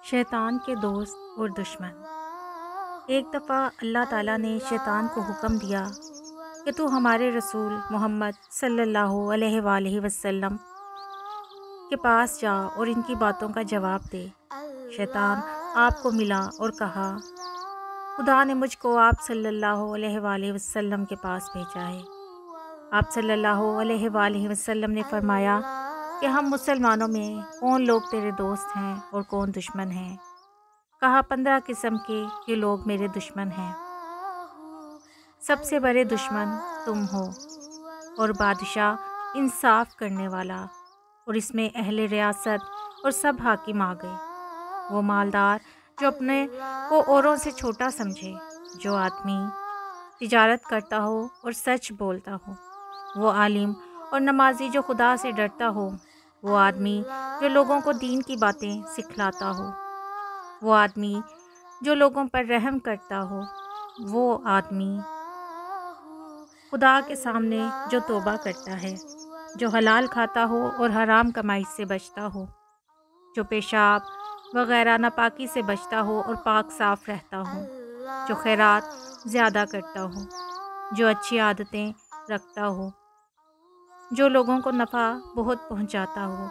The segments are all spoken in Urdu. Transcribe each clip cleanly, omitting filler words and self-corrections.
شیطان کے دوست اور دشمن۔ ایک دفعہ اللہ تعالیٰ نے شیطان کو حکم دیا کہ تو ہمارے رسول محمد صلی اللہ علیہ وآلہ وسلم کے پاس جا اور ان کی باتوں کا جواب دے۔ شیطان آپ کو ملا اور کہا، خدا نے مجھ کو آپ صلی اللہ علیہ وآلہ وسلم کے پاس بھیجا ہے۔ آپ صلی اللہ علیہ وآلہ وسلم نے فرمایا کہ ہم مسلمانوں میں کون لوگ تیرے دوست ہیں اور کون دشمن ہیں؟ کہا 15 قسم کے یہ لوگ میرے دشمن ہیں۔ سب سے بڑے دشمن تم ہو اور بادشاہ انصاف کرنے والا، اور اس میں اہل ریاست اور سب حاکم آ گئے۔ وہ مالدار جو اپنے کو اوروں سے چھوٹا سمجھے، جو آدمی تجارت کرتا ہو اور سچ بولتا ہو، وہ عالم اور نمازی جو خدا سے ڈرتا ہو، وہ آدمی جو لوگوں کو دین کی باتیں سکھلاتا ہو، وہ آدمی جو لوگوں پر رحم کرتا ہو، وہ آدمی خدا کے سامنے جو توبہ کرتا ہے، جو حلال کھاتا ہو اور حرام کمائی سے بچتا ہو، جو پیشاب وغیرہ ناپاکی سے بچتا ہو اور پاک صاف رہتا ہو، جو خیرات زیادہ کرتا ہو، جو اچھی عادتیں رکھتا ہو، جو لوگوں کو نفع بہت پہنچاتا ہو،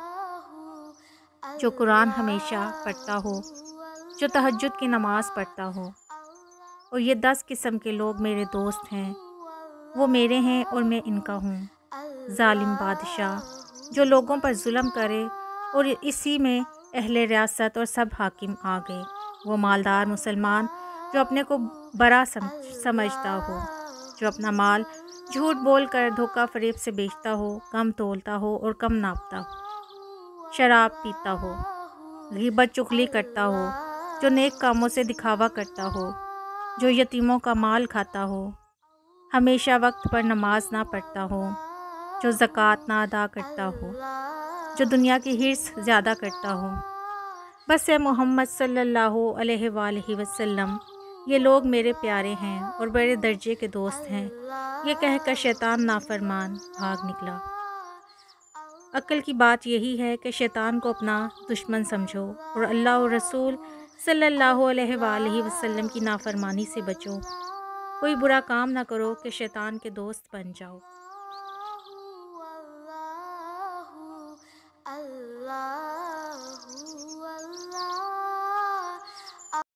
جو قرآن ہمیشہ پڑھتا ہو، جو تہجد کی نماز پڑھتا ہو۔ اور یہ 10 قسم کے لوگ میرے دوست ہیں، وہ میرے ہیں اور میں ان کا ہوں۔ ظالم بادشاہ جو لوگوں پر ظلم کرے اور اسی میں اہل ریاست اور سب حاکم آ گئے۔ وہ مالدار مسلمان جو اپنے کو بڑا سمجھتا ہو، جو اپنا مال جھوٹ بول کر دھوکہ فریب سے بیچتا ہو، کم تولتا ہو اور کم ناپتا ہو، شراب پیتا ہو، غیبت چغلی کرتا ہو، جو نیک کاموں سے دکھاوا کرتا ہو، جو یتیموں کا مال کھاتا ہو، ہمیشہ وقت پر نماز نہ پڑھتا ہو، جو زکوٰۃ نہ ادا کرتا ہو، جو دنیا کی حرص زیادہ کرتا ہو۔ بس اے محمد صلی اللہ علیہ وآلہ وسلم، یہ لوگ میرے پیارے ہیں اور بڑے درجے کے دوست ہیں۔ یہ کہہ کر شیطان نافرمان بھاگ نکلا۔ عقل کی بات یہی ہے کہ شیطان کو اپنا دشمن سمجھو اور اللہ اور رسول صلی اللہ علیہ وآلہ وسلم کی نافرمانی سے بچو۔ کوئی برا کام نہ کرو کہ شیطان کے دوست بن جاؤ۔